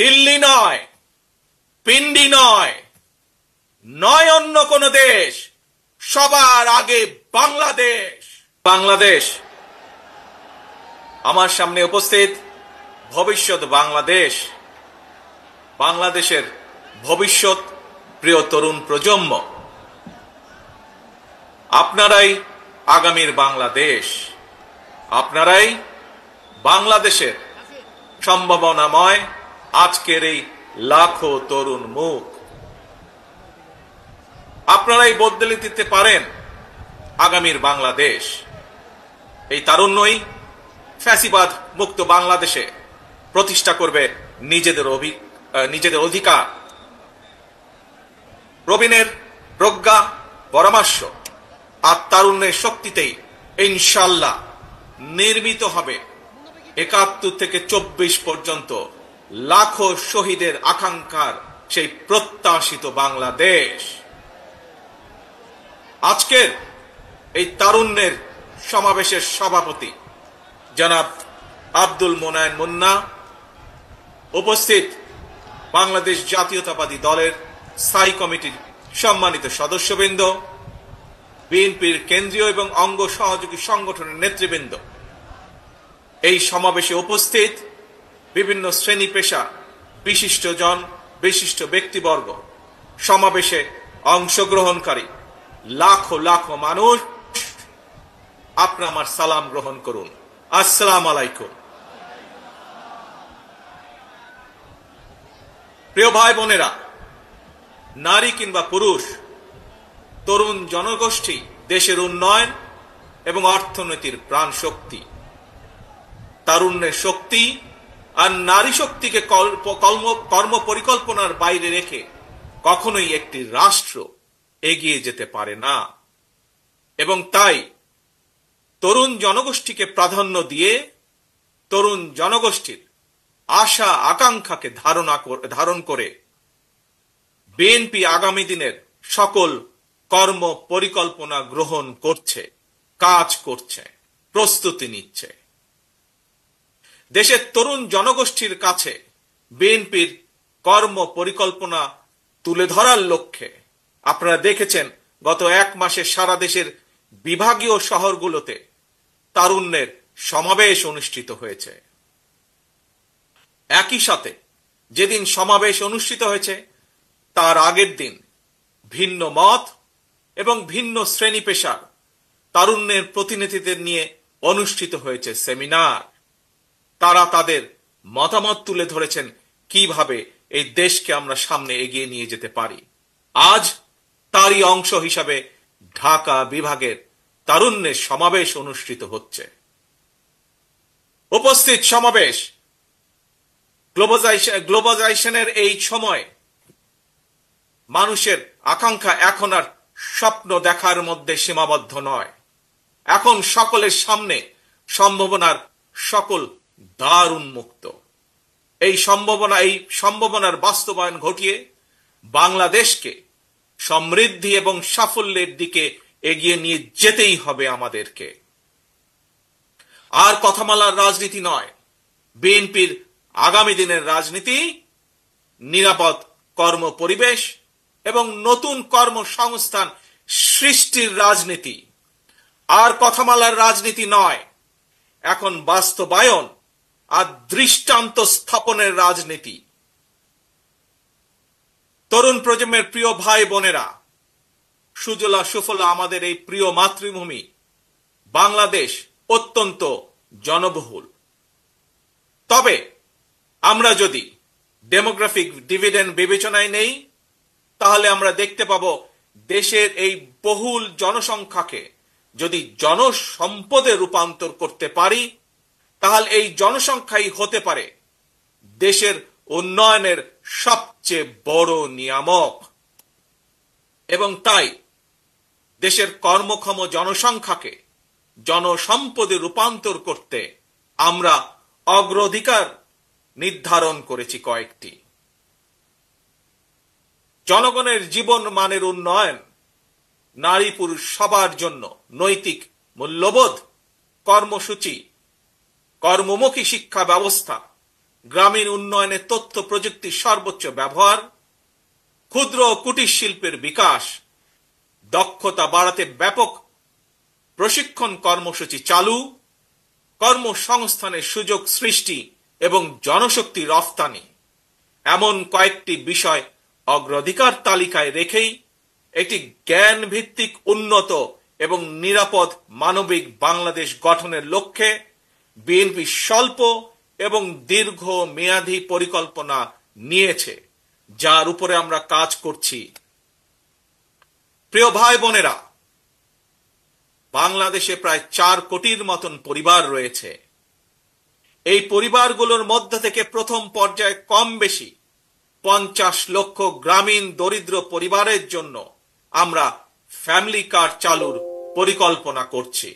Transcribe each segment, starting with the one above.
দিল্লি নয়, পিন্ডি নয়, নয় অন্য কোন দেশ, সবার আগে বাংলাদেশ। বাংলাদেশ আমার সামনে উপস্থিত ভবিষ্যৎ বাংলাদেশ, বাংলাদেশের ভবিষ্যৎ প্রিয় তরুণ প্রজন্ম, আপনারাই আগামীর বাংলাদেশ, আপনারাই বাংলাদেশের সম্ভাবনাময় আজকের এই লাখো তরুণ মুখ। আপনারাই বদলে দিতে পারেন আগামীর বাংলাদেশ। এই তারুণ্যই ফ্যাসিবাদ মুক্ত বাংলাদেশে প্রতিষ্ঠা করবে নিজেদের অধিকার। প্রবীণের প্রজ্ঞা, পরামর্শ আর তারুণ্যের শক্তিতেই ইনশাআল্লাহ নির্মিত হবে ৭১ থেকে ২৪ পর্যন্ত লাখো শহীদের আকাঙ্ক্ষার সেই প্রত্যাশিত বাংলাদেশ। আজকের এই তারুণ্যের সমাবেশের সভাপতি জনাব আব্দুল মোনায়েন মুন্না, উপস্থিত বাংলাদেশ জাতীয়তাবাদী দলের স্থায়ী কমিটির সম্মানিত সদস্যবৃন্দ, বিএনপির কেন্দ্রীয় এবং অঙ্গ সহযোগী সংগঠনের নেতৃবৃন্দ, এই সমাবেশে উপস্থিত বিভিন্ন শ্রেণী পেশা বিশিষ্টজন, বিশিষ্ট ব্যক্তিবর্গ, সমাবেশে অংশগ্রহণকারী লাখো লাখো মানুষ, আপনারা আমার সালাম গ্রহণ করুন। আসসালামু আলাইকুম। প্রিয় ভাই বোনেরা, নারী কিংবা পুরুষ, তরুণ জনগোষ্ঠী দেশের উন্নয়ন এবং অর্থনীতির প্রাণ শক্তি। তারুণ্যের শক্তি আর নারী শক্তিকে কর্ম পরিকল্পনার বাইরে রেখে কখনোই একটি রাষ্ট্র এগিয়ে যেতে পারে না। এবং তাই তরুণ জনগোষ্ঠীকে প্রাধান্য দিয়ে তরুণ জনগোষ্ঠীর আশা আকাঙ্ক্ষাকে ধারণ করে বিএনপি আগামী দিনের সকল কর্ম পরিকল্পনা গ্রহণ করছে, কাজ করছে, প্রস্তুতি নিচ্ছে। দেশের তরুণ জনগোষ্ঠীর কাছে বিএনপির কর্ম পরিকল্পনা তুলে ধরার লক্ষ্যে আপনারা দেখেছেন গত ১ মাসে সারা দেশের বিভাগীয় শহরগুলোতে তারুণ্যের সমাবেশ অনুষ্ঠিত হয়েছে। একই সাথে যেদিন সমাবেশ অনুষ্ঠিত হয়েছে তার আগের দিন ভিন্ন মত এবং ভিন্ন শ্রেণী পেশার তারুণ্যের প্রতিনিধিদের নিয়ে অনুষ্ঠিত হয়েছে সেমিনার। তারা তাদের মতামত তুলে ধরেছেন কিভাবে এই দেশকে আমরা সামনে এগিয়ে নিয়ে যেতে পারি। আজ তারই অংশ হিসাবে ঢাকা বিভাগের তারুণ্যের সমাবেশ অনুষ্ঠিত হচ্ছে। উপস্থিত সমাবেশ গ্লোবালাইজেশনের এই সময় মানুষের আকাঙ্ক্ষা এখন আর স্বপ্ন দেখার মধ্যে সীমাবদ্ধ নয়। এখন সকলের সামনে সম্ভাবনার সকল দ্বার উন্মুক্ত। এই সম্ভাবনার বাস্তবায়ন ঘটিয়ে বাংলাদেশকে সমৃদ্ধি এবং সাফল্যের দিকে এগিয়ে নিয়ে যেতেই হবে আমাদেরকে। আর কথামালার রাজনীতি নয়, বিএনপির আগামী দিনের রাজনীতি নিরাপদ কর্ম পরিবেশ এবং নতুন কর্মসংস্থান সৃষ্টির রাজনীতি। আর কথামালার রাজনীতি নয়, এখন বাস্তবায়ন আর দৃষ্টান্ত স্থাপনের রাজনীতি। তরুণ প্রজন্মের প্রিয় ভাই বোনেরা, সুজলা সুফলা আমাদের এই প্রিয় মাতৃভূমি বাংলাদেশ অত্যন্ত জনবহুল। তবে আমরা যদি ডেমোগ্রাফিক ডিভিডেন্ড বিবেচনায় নেই, তাহলে আমরা দেখতে পাব দেশের এই বহুল জনসংখ্যাকে যদি জনসম্পদে রূপান্তর করতে পারি, তাহলে এই জনসংখ্যাই হতে পারে দেশের উন্নয়নের সবচেয়ে বড় নিয়ামক। এবং তাই দেশের কর্মক্ষম জনসংখ্যাকে জনসম্পদে রূপান্তর করতে আমরা অগ্রাধিকার নির্ধারণ করেছি কয়েকটি। জনগণের জীবন মানের উন্নয়ন, নারী পুরুষ সবার জন্য নৈতিক মূল্যবোধ কর্মসূচি, কর্মমুখী শিক্ষা ব্যবস্থা, গ্রামীণ উন্নয়নে তথ্য প্রযুক্তির সর্বোচ্চ ব্যবহার, ক্ষুদ্র ও কুটির শিল্পের বিকাশ, দক্ষতা বাড়াতে ব্যাপক প্রশিক্ষণ কর্মসূচি চালু, কর্মসংস্থানের সুযোগ সৃষ্টি এবং জনশক্তি রফতানি, এমন কয়েকটি বিষয় অগ্রাধিকার তালিকায় রেখেই একটি জ্ঞান ভিত্তিক উন্নত এবং নিরাপদ মানবিক বাংলাদেশ গঠনের লক্ষ্যে বিএনপি স্বল্প এবং দীর্ঘ মেয়াদী পরিকল্পনা নিয়েছে, যার উপরে আমরা কাজ করছি। প্রিয় ভাই বোনেরা, বাংলাদেশে প্রায় 4 কোটির মতন পরিবার রয়েছে। এই পরিবারগুলোর মধ্য থেকে প্রথম পর্যায়ে কম বেশি 50 লক্ষ গ্রামীণ দরিদ্র পরিবারের জন্য আমরা ফ্যামিলি কার্ড চালুর পরিকল্পনা করছি।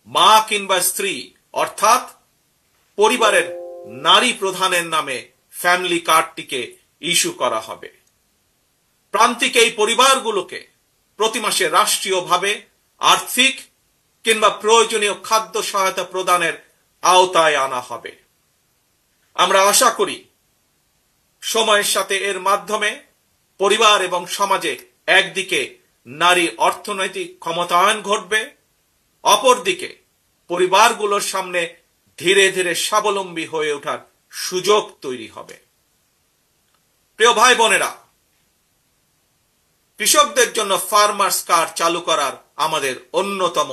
মা কিংবা স্ত্রী অর্থাৎ পরিবারের নারী প্রধানের নামে ফ্যামিলি কার্ডটিকে ইস্যু করা হবে। প্রান্তিক এই পরিবারগুলোকে প্রতি মাসে রাষ্ট্রীয়ভাবে আর্থিক কিংবা প্রয়োজনীয় খাদ্য সহায়তা প্রদানের আওতায় আনা হবে। আমরা আশা করি সময়ের সাথে এর মাধ্যমে পরিবার এবং সমাজে একদিকে নারী অর্থনৈতিক ক্ষমতায়ন ঘটবে, অপরদিকে পরিবারগুলোর সামনে ধীরে ধীরে স্বাবলম্বী হয়ে ওঠার সুযোগ তৈরি হবে। প্রিয় ভাই বোনেরা, কৃষকদের জন্য ফার্মার্স কার্ড চালু করার আমাদের অন্যতম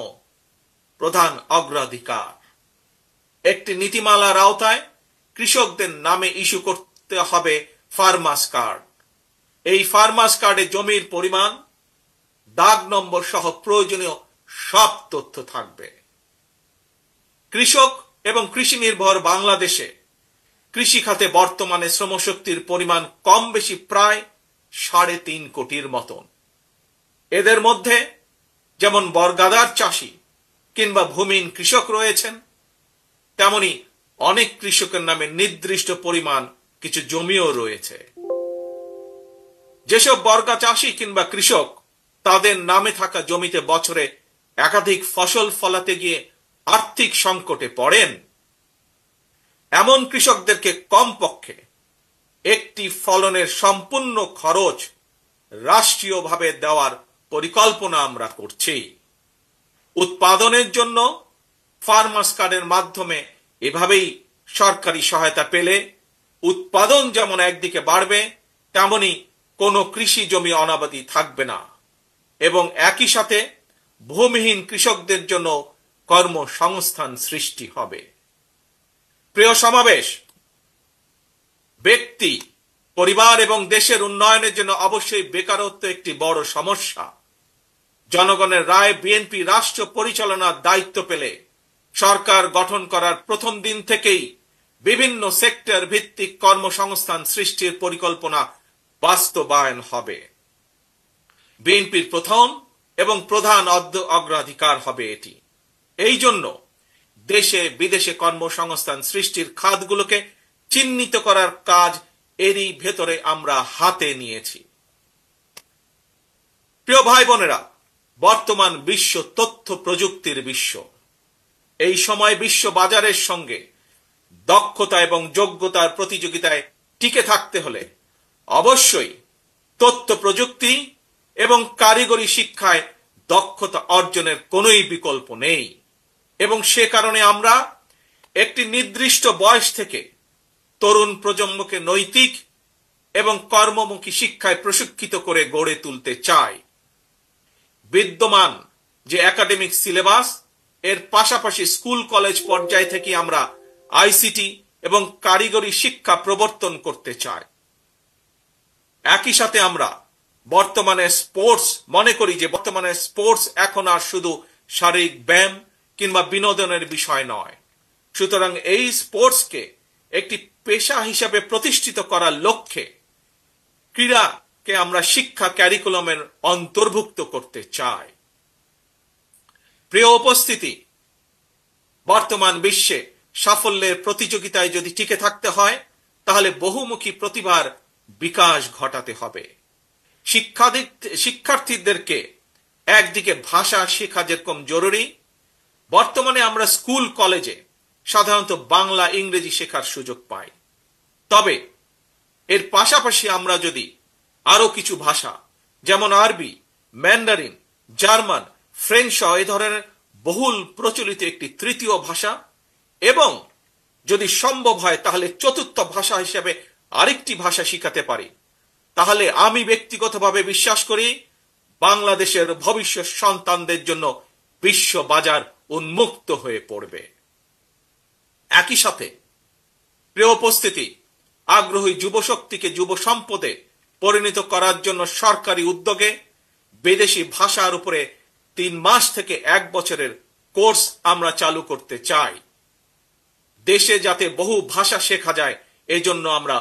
প্রধান অগ্রাধিকার। একটি নীতিমালার আওতায় কৃষকদের নামে ইস্যু করতে হবে ফার্মার্স কার্ড। এই ফার্মার্স কার্ডে জমির পরিমাণ, দাগ নম্বর সহ প্রয়োজনীয় সব তথ্য থাকবে। কৃষক এবং কৃষি নির্ভর বাংলাদেশে কৃষি খাতে বর্তমানে শ্রমশক্তির পরিমাণ কম বেশি প্রায় 3.5 কোটির মতন। এদের মধ্যে যেমন বর্গাদার চাষি কিংবা ভূমিহীন কৃষক রয়েছেন, তেমনি অনেক কৃষকের নামে নির্দিষ্ট পরিমাণ কিছু জমিও রয়েছে। যেসব বর্গা চাষি কিংবা কৃষক তাদের নামে থাকা জমিতে বছরে একাধিক ফসল ফলাতে গিয়ে আর্থিক সংকটে পড়েন, এমন কৃষকদেরকে কমপক্ষে একটি ফলনের সম্পূর্ণ খরচ রাষ্ট্রীয়ভাবে দেওয়ার পরিকল্পনা আমরা করছি। উৎপাদনের জন্য ফার্মার্স কার্ডের মাধ্যমে এভাবেই সরকারি সহায়তা পেলে উৎপাদন যেমন একদিকে বাড়বে, তেমনি কোনো কৃষি জমি অনাবাদি থাকবে না এবং একই সাথে ভূমিহীন কৃষকদের জন্য কর্মসংস্থান সৃষ্টি হবে। প্রিয় সমাবেশ, ব্যক্তি, পরিবার এবং দেশের উন্নয়নের জন্য অবশ্যই বেকারত্ব একটি বড় সমস্যা। জনগণের রায় বিএনপি রাষ্ট্র পরিচালনার দায়িত্ব পেলে সরকার গঠন করার প্রথম দিন থেকেই বিভিন্ন সেক্টর ভিত্তিক কর্মসংস্থান সৃষ্টির পরিকল্পনা বাস্তবায়ন হবে। বিএনপির প্রথম এবং প্রধান অগ্রাধিকার হবে এটি। এই জন্য দেশে বিদেশে কর্মসংস্থান সৃষ্টির খাতগুলোকে চিহ্নিত করার কাজ এরই ভেতরে আমরা হাতে নিয়েছি। প্রিয় ভাই বোনেরা, বর্তমান বিশ্ব তথ্য প্রযুক্তির বিশ্ব। এই সময় বিশ্ব বাজারের সঙ্গে দক্ষতা এবং যোগ্যতার প্রতিযোগিতায় টিকে থাকতে হলে অবশ্যই তথ্য প্রযুক্তি এবং কারিগরি শিক্ষায় দক্ষতা অর্জনের কোনোই বিকল্প নেই এবং সে কারণে আমরা একটি নির্দিষ্ট বয়স থেকে তরুণ প্রজন্মকে নৈতিক এবং কর্মমুখী শিক্ষায় প্রশিক্ষিত করে গড়ে তুলতে চাই। বিদ্যমান যে একাডেমিক সিলেবাস, এর পাশাপাশি স্কুল কলেজ পর্যায় থেকে আমরা আইসিটি এবং কারিগরি শিক্ষা প্রবর্তন করতে চাই। একই সাথে আমরা মনে করি যে বর্তমানে স্পোর্টস এখন আর শুধু শারীরিক ব্যায়াম কিংবা বিনোদনের বিষয় নয়। সুতরাং এই স্পোর্টসকে একটি পেশা হিসাবে প্রতিষ্ঠিত করার লক্ষ্যে ক্রীড়াকে আমরা শিক্ষা ক্যারিকুলামের অন্তর্ভুক্ত করতে চাই। প্রিয় উপস্থিতি, বর্তমান বিশ্বে সাফল্যের প্রতিযোগিতায় যদি টিকে থাকতে হয় তাহলে বহুমুখী প্রতিভার বিকাশ ঘটাতে হবে। শিক্ষার্থীদেরকে একদিকে ভাষা শেখা যেরকম জরুরি, বর্তমানে আমরা স্কুল কলেজে সাধারণত বাংলা ইংরেজি শেখার সুযোগ পায়। তবে এর পাশাপাশি আমরা যদি আরো কিছু ভাষা যেমন আরবি, ম্যান্ডারিন, জার্মান, ফ্রেঞ্চ সহ এ ধরনের বহুল প্রচলিত একটি তৃতীয় ভাষা এবং যদি সম্ভব হয় তাহলে চতুর্থ ভাষা হিসেবে আরেকটি ভাষা শিখাতে পারি, তাহলে আমি ব্যক্তিগতভাবে বিশ্বাস করি বাংলাদেশের ভবিষ্যৎ সন্তানদের জন্য বিশ্ব বাজার উন্মুক্ত হয়ে পড়বে। একই সাথে প্রিয় উপস্থিতি, আগ্রহী যুবশক্তিকে যুব সম্পদে পরিণত করার জন্য সরকারি উদ্যোগে বিদেশি ভাষার উপরে 3 মাস থেকে 1 বছরের কোর্স আমরা চালু করতে চাই। দেশে যাতে বহু ভাষা শেখা যায় এজন্য আমরা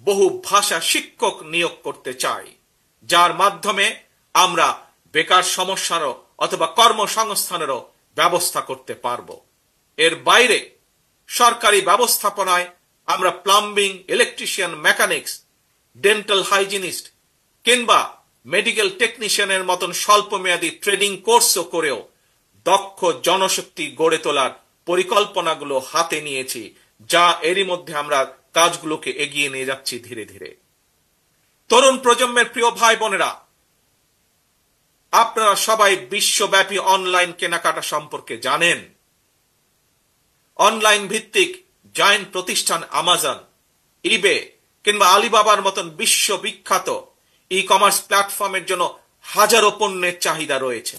বহু ভাষা শিক্ষক নিয়োগ করতে চাই, যার মাধ্যমে আমরা বেকার সমস্যারও অথবা কর্মসংস্থানেরও ব্যবস্থা করতে পারব। এর বাইরে সরকারি ব্যবস্থাপনায় আমরা plumbing, electrician, mechanics, dental hygienist কিংবা মেডিকেল টেকনিশিয়ানের মতন স্বল্পমেয়াদী ট্রেনিং কোর্সও করেও দক্ষ জনশক্তি গড়ে তোলার পরিকল্পনাগুলো হাতে নিয়েছি, যা এরই মধ্যে আমরা কাজগুলোকে এগিয়ে নিয়ে যাচ্ছি ধীরে ধীরে। তরুণ প্রজন্মের প্রিয় ভাই বোনেরা, আপনারা সবাই বিশ্বব্যাপী অনলাইন কেনাকাটা সম্পর্কে জানেন। অনলাইন ভিত্তিক জায়ান্ট প্রতিষ্ঠান আমাজন, ইবে কিংবা আলিবাবার মতন বিশ্ববিখ্যাত ই কমার্স প্ল্যাটফর্মের জন্য হাজারো পণ্যের চাহিদা রয়েছে।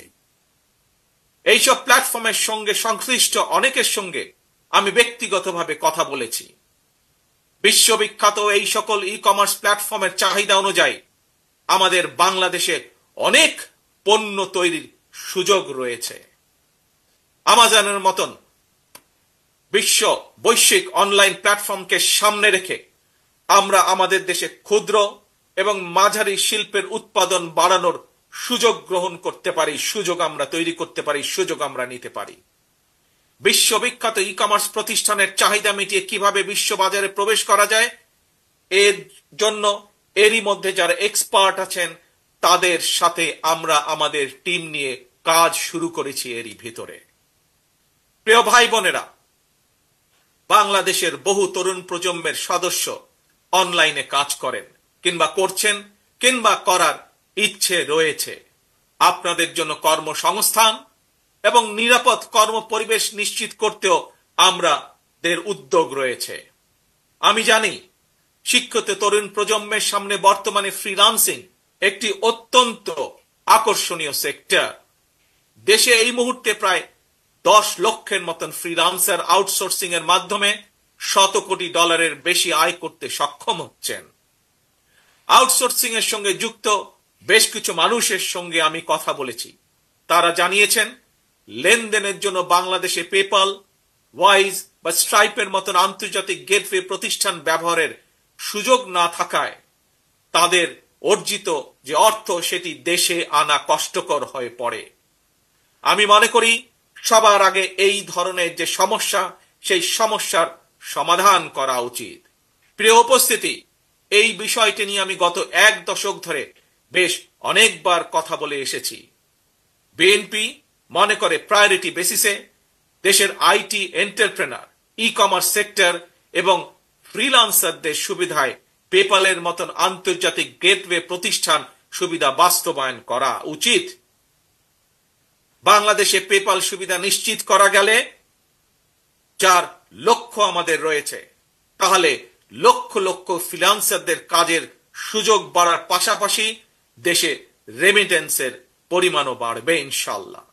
এইসব প্ল্যাটফর্মের সঙ্গে সংশ্লিষ্ট অনেকের সঙ্গে আমি ব্যক্তিগতভাবে কথা বলেছি। বিশ্ববিখ্যাত এই সকল ই কমার্স প্ল্যাটফর্মের চাহিদা অনুযায়ী আমাদের বাংলাদেশে অনেক পণ্য তৈরির সুযোগ রয়েছে। আমাজনের মতন বৈশ্বিক অনলাইন প্ল্যাটফর্মকে সামনে রেখে আমরা আমাদের দেশে ক্ষুদ্র এবং মাঝারি শিল্পের উৎপাদন বাড়ানোর সুযোগ গ্রহণ করতে পারি, সুযোগ আমরা তৈরি করতে পারি, সুযোগ আমরা নিতে পারি। বিশ্ববিখ্যাত ই কমার্স প্রতিষ্ঠানের চাহিদা মিটিয়ে কিভাবে বিশ্ববাজারে প্রবেশ করা যায় এর জন্য এরই মধ্যে যারা এক্সপার্ট আছেন তাদের সাথে আমরা আমাদের টিম নিয়ে কাজ শুরু করেছি এরই ভিতরে। প্রিয় ভাই বোনেরা, বাংলাদেশের বহু তরুণ প্রজন্মের সদস্য অনলাইনে কাজ করেন কিংবা করছেন কিংবা করার ইচ্ছে রয়েছে। আপনাদের জন্য কর্মসংস্থান এবং নিরাপদ কর্ম পরিবেশ নিশ্চিত করতেও আমাদের উদ্যোগ রয়েছে। আমি জানি শিক্ষিত তরুণ প্রজন্মের সামনে বর্তমানে ফ্রিল্যান্সিং একটি অত্যন্ত আকর্ষণীয় সেক্টর। দেশে এই মুহূর্তে প্রায় 10 লক্ষের মতন ফ্রিল্যান্সার আউটসোর্সিং এর মাধ্যমে $100 কোটি বেশি আয় করতে সক্ষম হচ্ছেন। আউটসোর্সিং এর সঙ্গে যুক্ত বেশ কিছু মানুষের সঙ্গে আমি কথা বলেছি। তারা জানিয়েছেন লেনদেনের জন্য বাংলাদেশে পেপাল, ওয়াইজ বা স্ট্রাইপের মতন আন্তর্জাতিক গেটওয়ে প্রতিষ্ঠান ব্যবহারের সুযোগ না থাকায় তাদের অর্জিত যে অর্থ সেটি দেশে আনা কষ্টকর হয়ে পড়ে। আমি মনে করি সবার আগে এই ধরনের যে সমস্যা সেই সমস্যার সমাধান করা উচিত। প্রিয় উপস্থিতি, এই বিষয়টি নিয়ে আমি গত 1 দশক ধরে বেশ অনেকবার কথা বলে এসেছি। বিএনপি মনে করে প্রায়োরিটি বেসিসে দেশের IT entrepreneur, e commerce sector এবং ফ্রিল্যান্সারদের সুবিধায় পেপালের মতন আন্তর্জাতিক গেটওয়ে প্রতিষ্ঠান সুবিধা বাস্তবায়ন করা উচিত। বাংলাদেশে পেপাল সুবিধা নিশ্চিত করা গেলে, যার লক্ষ্য আমাদের রয়েছে, তাহলে লক্ষ লক্ষ ফ্রিল্যান্সারদের কাজের সুযোগ বাড়ার পাশাপাশি দেশে রেমিটেন্সের পরিমাণও বাড়বে ইনশাআল্লাহ।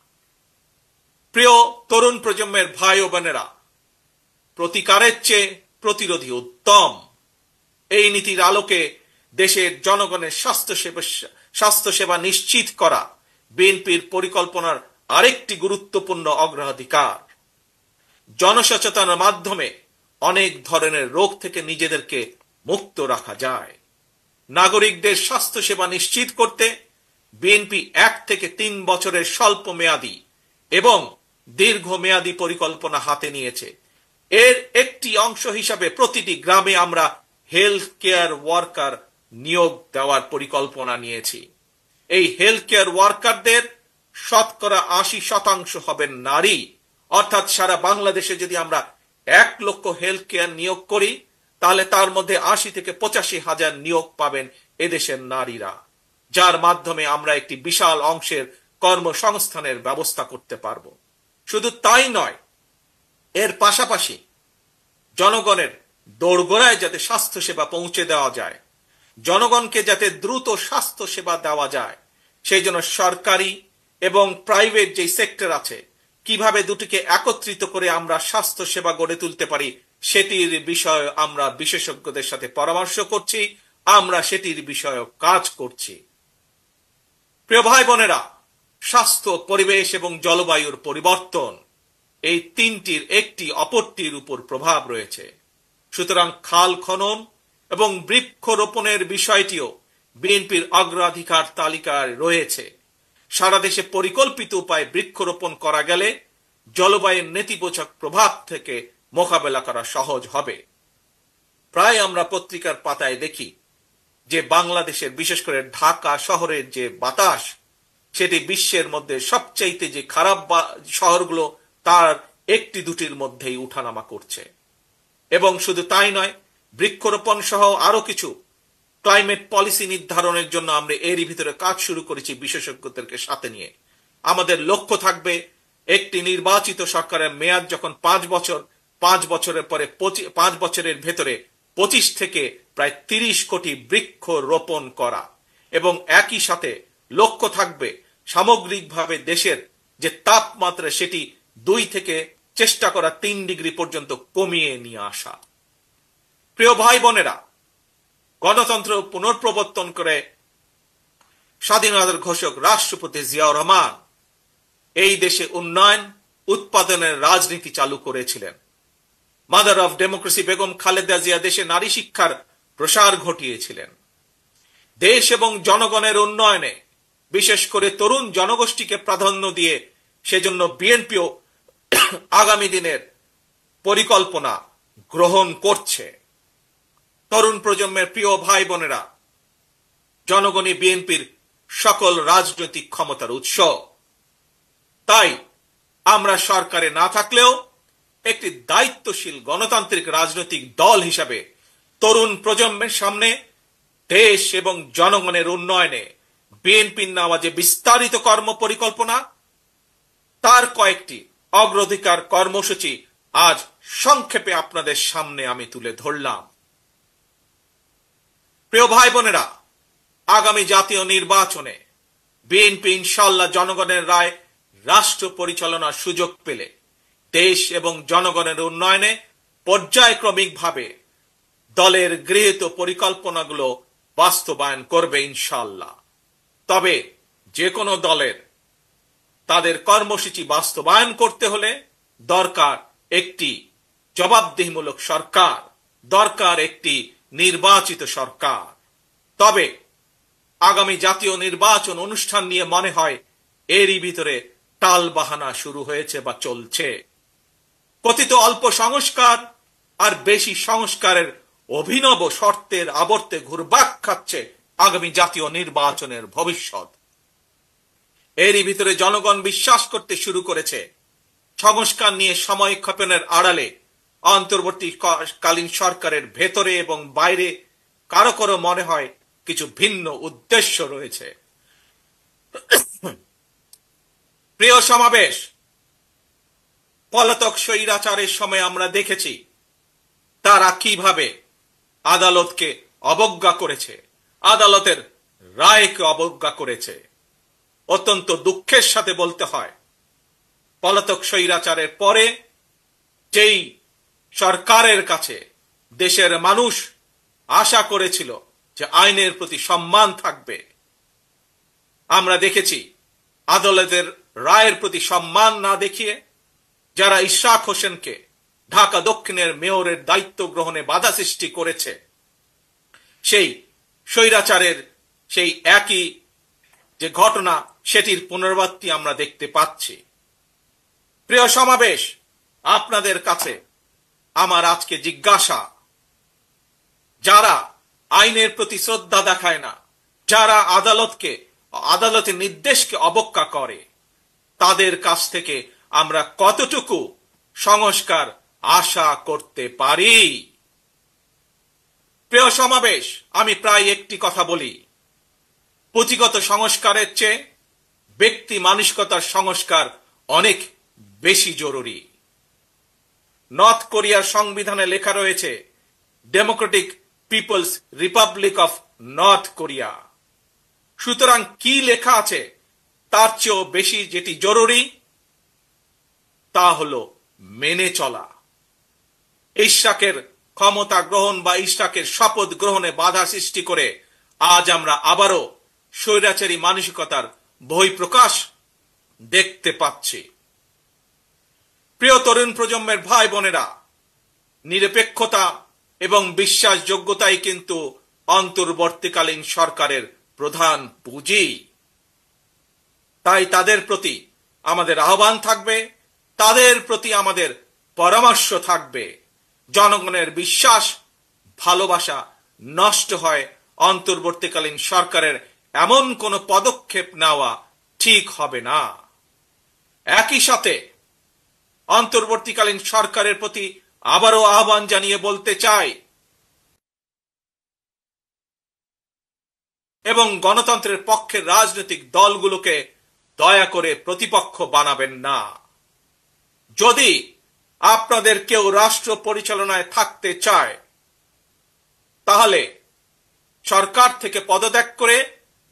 প্রিয় তরুণ প্রজন্মের ভাই ও বোনেরা, প্রতিকারের চেয়ে প্রতিরোধী উত্তম। এই নীতির আলোকে দেশের জনগণের স্বাস্থ্যসেবা নিশ্চিত করা বিএনপির পরিকল্পনার আরেকটি গুরুত্বপূর্ণ অগ্রাধিকার। জনসচেতনার মাধ্যমে অনেক ধরনের রোগ থেকে নিজেদেরকে মুক্ত রাখা যায়। নাগরিকদের স্বাস্থ্যসেবা নিশ্চিত করতে বিএনপি 1 থেকে 3 বছরের স্বল্প মেয়াদী এবং দীর্ঘমেয়াদী পরিকল্পনা হাতে নিয়েছে। এর একটি অংশ হিসাবে প্রতিটি গ্রামে আমরা হেলথ কেয়ার ওয়ার্কার নিয়োগ দেওয়ার পরিকল্পনা নিয়েছি। এই হেলথ কেয়ার ওয়ার্কারদের 80% হবেন নারী। অর্থাৎ সারা বাংলাদেশে যদি আমরা 1 লক্ষ হেলথ কেয়ার নিয়োগ করি, তাহলে তার মধ্যে 80 থেকে 85,000 নিয়োগ পাবেন এদেশের নারীরা, যার মাধ্যমে আমরা একটি বিশাল অংশের কর্মসংস্থানের ব্যবস্থা করতে পারব। শুধু তাই নয়, এর পাশাপাশি জনগণের দোরগোড়ায় যাতে স্বাস্থ্যসেবা পৌঁছে দেওয়া যায়, জনগণকে যাতে দ্রুত স্বাস্থ্য সেবা দেওয়া যায়, সেই জন্য সরকারি এবং প্রাইভেট যে সেক্টর আছে, কিভাবে দুটিকে একত্রিত করে আমরা স্বাস্থ্য সেবা গড়ে তুলতে পারি, সেটির বিষয়ে আমরা বিশেষজ্ঞদের সাথে পরামর্শ করছি, আমরা সেটির বিষয়ে কাজ করছি। প্রিয় ভাই বোনেরা, স্বাস্থ্য, পরিবেশ এবং জলবায়ুর পরিবর্তন, এই তিনটির একটি অপরটির উপর প্রভাব রয়েছে। সুতরাং খাল খনন এবং বৃক্ষরোপণের বিষয়টিও বিএনপির অগ্রাধিকার তালিকায় রয়েছে। সারা দেশে পরিকল্পিত উপায়ে বৃক্ষরোপণ করা গেলে জলবায়ুর নেতিবাচক প্রভাব থেকে মোকাবেলা করা সহজ হবে। প্রায় আমরা পত্রিকার পাতায় দেখি যে বাংলাদেশের, বিশেষ করে ঢাকা শহরের যে বাতাস, সেটি বিশ্বের মধ্যে সবচাইতে যে খারাপ শহরগুলো তার একটি দুটির মধ্যেই উঠানামা করছে। এবং শুধু তাই নয়, বৃক্ষরোপণ সহ আরো কিছু ক্লাইমেট পলিসি নির্ধারণের জন্য আমরা এরই ভিতরে কাজ শুরু করেছি বিশেষজ্ঞদেরকে সাথে নিয়ে। আমাদের লক্ষ্য থাকবে একটি নির্বাচিত সরকারের মেয়াদ যখন 5 বছর, 5 বছরের পরে 5 বছরের ভেতরে 25 থেকে প্রায় 30 কোটি বৃক্ষ রোপণ করা, এবং একই সাথে লক্ষ্য থাকবে সামগ্রিকভাবে দেশের যে তাপমাত্রা সেটি 2 থেকে চেষ্টা করা 3 ডিগ্রি পর্যন্ত কমিয়ে নিয়ে আসা। প্রিয় ভাই বোনেরা, গণতন্ত্র পুনঃপ্রবর্তন করে স্বাধীনতার ঘোষক রাষ্ট্রপতি জিয়াউর রহমান এই দেশে উন্নয়ন উৎপাদনের রাজনীতি চালু করেছিলেন। Mother of democracy Begum Khaleda Zia দেশে নারী শিক্ষার প্রসার ঘটিয়েছিলেন। দেশ এবং জনগণের উন্নয়নে বিশেষ করে তরুণ জনগোষ্ঠীকে প্রাধান্য দিয়ে সেজন্য বিএনপিও আগামী দিনের পরিকল্পনা গ্রহণ করছে। তরুণ প্রজন্মের প্রিয় ভাই বোনেরা, জনগণই বিএনপির সকল রাজনৈতিক ক্ষমতার উৎস। তাই আমরা সরকারে না থাকলেও একটি দায়িত্বশীল গণতান্ত্রিক রাজনৈতিক দল হিসাবে তরুণ প্রজন্মের সামনে দেশ এবং জনগণের উন্নয়নে বিএনপির নেওয়া যে বিস্তারিত কর্ম পরিকল্পনা, তার কয়েকটি অগ্রাধিকার কর্মসূচি আজ সংক্ষেপে আপনাদের সামনে আমি তুলে ধরলাম। প্রিয় ভাই বোনেরা, আগামী জাতীয় নির্বাচনে বিএনপি ইনশাআল্লাহ জনগণের রায় রাষ্ট্র পরিচালনার সুযোগ পেলে দেশ এবং জনগণের উন্নয়নে পর্যায়ক্রমিকভাবে দলের গৃহীত পরিকল্পনাগুলো বাস্তবায়ন করবে ইনশাআল্লাহ। তবে যে কোনো দলের তাদের কর্মসূচি বাস্তবায়ন করতে হলে দরকার একটি জবাবদিহিমূলক সরকার, দরকার একটি নির্বাচিত সরকার। তবে আগামী জাতীয় নির্বাচন অনুষ্ঠান নিয়ে মনে হয় এরই ভিতরে টালবাহানা শুরু হয়েছে বা চলছে। কথিত অল্প সংস্কার আর বেশি সংস্কারের অভিনব শর্তের আবর্তে ঘুরপাক খাচ্ছে আগামী জাতীয় নির্বাচনের ভবিষ্যৎ। এরই ভিতরে জনগণ বিশ্বাস করতে শুরু করেছে সংস্কার নিয়ে সময় ক্ষেপণের আড়ালে অন্তর্বর্তীকালীন সরকারের ভেতরে এবং বাইরে কারো কারো মনে হয় কিছু ভিন্ন উদ্দেশ্য রয়েছে। প্রিয় সমাবেশ, পলাতক স্বৈরাচারের সময় আমরা দেখেছি তারা কিভাবে আদালতকে অবজ্ঞা করেছে, আদালতের রায়কে অবজ্ঞা করেছে। অত্যন্ত দুঃখের সাথে বলতে হয়, পলাতক স্বৈরাচারের পরে যেই সরকারের কাছে দেশের মানুষ আশা করেছিল যে আইনের প্রতি সম্মান থাকবে, আমরা দেখেছি আদালতের রায়ের প্রতি সম্মান না দেখিয়ে যারা ইশরাক হোসেনকে ঢাকা দক্ষিণের মেয়রের দায়িত্ব গ্রহণে বাধা সৃষ্টি করেছে, সেই স্বৈরাচারের সেই একই যে ঘটনা সেটির পুনরাবৃত্তি আমরা দেখতে পাচ্ছি। প্রিয় সমাবেশ, আপনাদের কাছে আমার আজকে জিজ্ঞাসা, যারা আইনের প্রতি শ্রদ্ধা দেখায় না, যারা আদালতের নির্দেশকে অবজ্ঞা করে, তাদের কাছ থেকে আমরা কতটুকু সংস্কার আশা করতে পারি। প্রিয় সমাবেশ, আমি প্রায় একটি কথা বলি, পুঁথিগত সংস্কারের চেয়ে ব্যক্তি মানসিকতার সংস্কার অনেক বেশি জরুরি। নর্থ কোরিয়ার সংবিধানে লেখা রয়েছে democratic people's republic of north Korea. সুতরাং কি লেখা আছে তার চেয়েও বেশি যেটি জরুরি তা হলো মেনে চলা। ইসহাকের ক্ষমতা গ্রহণ বা ইসহাকের শপথ গ্রহণে বাধা সৃষ্টি করে আজ আমরা আবারও স্বৈরাচারী মানসিকতার বহিঃপ্রকাশ দেখতে পাচ্ছি। প্রিয় তরুণ প্রজন্মের ভাই বোনেরা, নিরপেক্ষতা এবং বিশ্বাসযোগ্যতাই কিন্তু অন্তর্বর্তীকালীন সরকারের প্রধান পুঁজি। তাই তাদের প্রতি আমাদের আহ্বান থাকবে, তাদের প্রতি আমাদের পরামর্শ থাকবে। জনগণের বিশ্বাস ভালোবাসা নষ্ট হয় অন্তর্বর্তীকালীন সরকারের এমন কোনো পদক্ষেপ নেওয়া ঠিক হবে না। একই সাথে অন্তর্বর্তীকালীন সরকারের প্রতি আবারও আহ্বান জানিয়ে বলতে চাই এবং গণতন্ত্রের পক্ষের রাজনৈতিক দলগুলোকে দয়া করে প্রতিপক্ষ বানাবেন না। যদি আপনাদের কেউ রাষ্ট্র পরিচালনায় থাকতে চায় তাহলে সরকার থেকে পদত্যাগ করে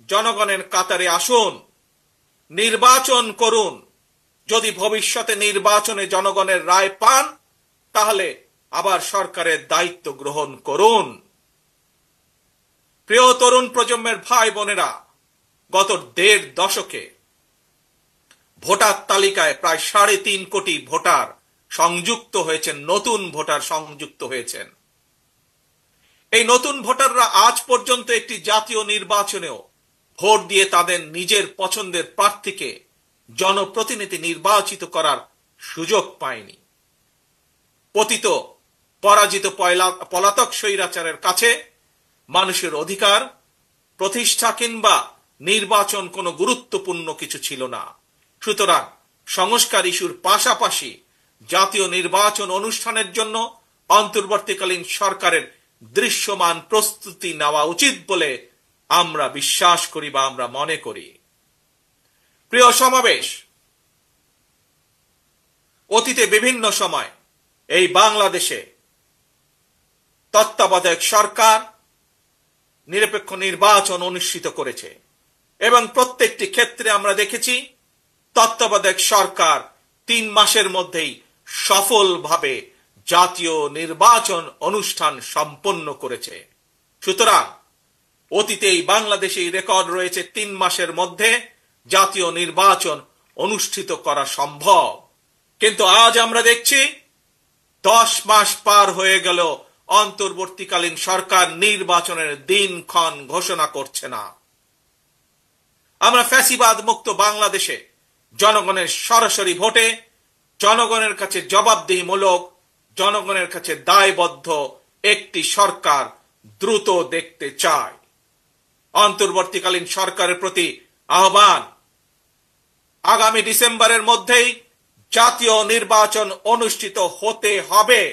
জনগণের কাতারে আসুন, নির্বাচন করুন। যদি ভবিষ্যতে নির্বাচনে জনগণের রায় পান তাহলে আবার সরকারের দায়িত্ব গ্রহণ করুন। প্রিয় তরুণ প্রজন্মের ভাই বোনেরা, গত ১.৫ দশকে ভোটার তালিকায় প্রায় ৩.৫ কোটি ভোটার সংযুক্ত হয়েছেন, নতুন ভোটার সংযুক্ত হয়েছেন। এই নতুন ভোটাররা আজ পর্যন্ত একটি জাতীয় নির্বাচনেও ভোট দিয়ে তাদের নিজের পছন্দের প্রার্থীকে জনপ্রতিনিধি নির্বাচিত করার সুযোগ পায়নি। পতিত পরাজিত পলাতক স্বৈরাচারের কাছে মানুষের অধিকার প্রতিষ্ঠা কিংবা নির্বাচন কোনো গুরুত্বপূর্ণ কিছু ছিল না। সুতরাং সংস্কার ইস্যুর পাশাপাশি জাতীয় নির্বাচন অনুষ্ঠানের জন্য অন্তর্বর্তীকালীন সরকারের দৃশ্যমান প্রস্তুতি নেওয়া উচিত বলে আমরা বিশ্বাস করি বা আমরা মনে করি। প্রিয় সমাবেশ, অতীতে বিভিন্ন সময় এই বাংলাদেশে তত্ত্বাবধায়ক সরকার নিরপেক্ষ নির্বাচন অনুষ্ঠিত করেছে এবং প্রত্যেকটি ক্ষেত্রে আমরা দেখেছি তত্ত্বাবধায়ক সরকার ৩ মাসের মধ্যেই সফলভাবে জাতীয় নির্বাচন অনুষ্ঠান সম্পন্ন করেছে। সুতরাং অতীতেই বাংলাদেশে রেকর্ড রয়েছে ৩ মাসের মধ্যে জাতীয় নির্বাচন অনুষ্ঠিত করা সম্ভব। কিন্তু আজ আমরা দেখছি ১০ মাস পার হয়ে গেল, অন্তর্বর্তীকালীন সরকার নির্বাচনের দিনক্ষণ ঘোষণা করছে না। আমরা ফ্যাসিবাদ মুক্ত বাংলাদেশে জনগণের সরাসরি ভোটে জনগণের কাছে জবাবদিহিমূলক, জনগণের কাছে দায়বদ্ধ একটি সরকার দ্রুত দেখতে চায়। অন্তর্বর্তীকালীন সরকারের প্রতি আহ্বান, আগামী ডিসেম্বরের মধ্যেই জাতীয় নির্বাচন অনুষ্ঠিত হতে হবে।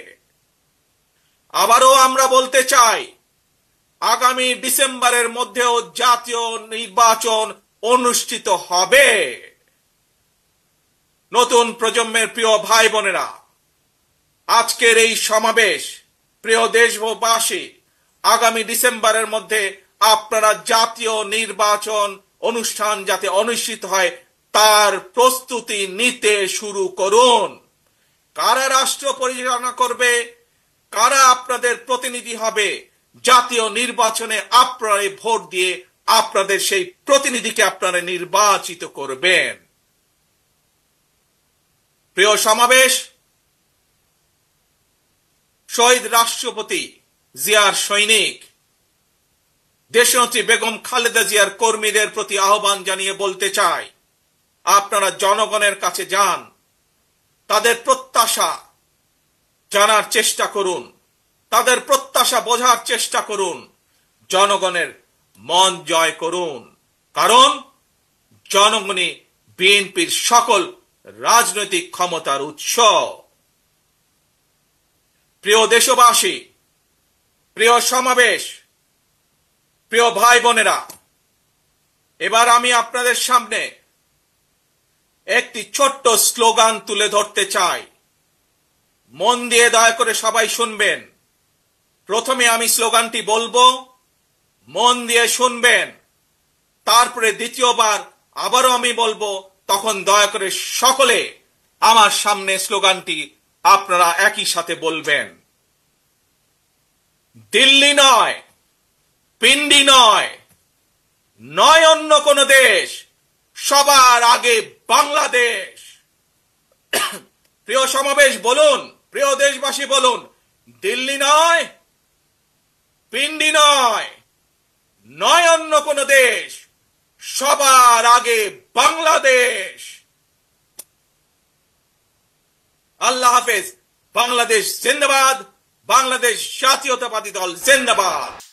আবারও আমরা বলতে চাই, আগামী ডিসেম্বরের মধ্যেও জাতীয় নির্বাচন অনুষ্ঠিত হবে। নতুন প্রজন্মের প্রিয় ভাই বোনেরা, আজকের এই সমাবেশ, প্রিয় দেশবাসী, আগামী ডিসেম্বরের মধ্যে আপনারা জাতীয় নির্বাচন অনুষ্ঠান যাতে অনুষ্ঠিত হয় তার প্রস্তুতি নিতে শুরু করুন। কারা রাষ্ট্র পরিচালনা করবে, কারা আপনাদের প্রতিনিধি হবে, জাতীয় নির্বাচনে আপনারা ভোট দিয়ে আপনাদের সেই প্রতিনিধিকে আপনারা নির্বাচিত করবেন। প্রিয় সমাবেশ, শহীদ রাষ্ট্রপতি জিয়ার সৈনিক দেশনেত্রী বেগম খালেদা জিয়ার কর্মীদের প্রতি আহ্বান জানিয়ে বলতে চাই, আপনারা জনগণের কাছে যান, তাদের প্রত্যাশা জানার চেষ্টা করুন, তাদের প্রত্যাশা বোঝার চেষ্টা করুন, জনগণের মন জয় করুন। কারণ জনগণই বিএনপির সকল রাজনৈতিক ক্ষমতার উৎস। প্রিয় দেশবাসী, প্রিয় সমাবেশ, প্রিয় ভাই বোনেরা, এবার আমি আপনাদের সামনে একটি ছোট্ট স্লোগান তুলে ধরতে চাই। মন দিয়ে দয়া করে সবাই শুনবেন। প্রথমে আমি স্লোগানটি বলবো, মন দিয়ে শুনবেন। তারপরে দ্বিতীয়বার আবারও আমি বলবো, তখন দয়া করে সকলে আমার সামনে স্লোগানটি আপনারা একই সাথে বলবেন। দিল্লি নয়, পিন্ডি নয়, নয় অন্য কোন দেশ, সবার আগে বাংলাদেশ। প্রিয় সমাবেশ বলুন, প্রিয় দেশবাসী বলুন, দিল্লি নয়, পিন্ডি নয়, নয় অন্য কোন দেশ, সবার আগে বাংলাদেশ। আল্লাহ হাফেজ। বাংলাদেশ জিন্দাবাদ। বাংলাদেশ জাতীয়তাবাদী দল জিন্দাবাদ।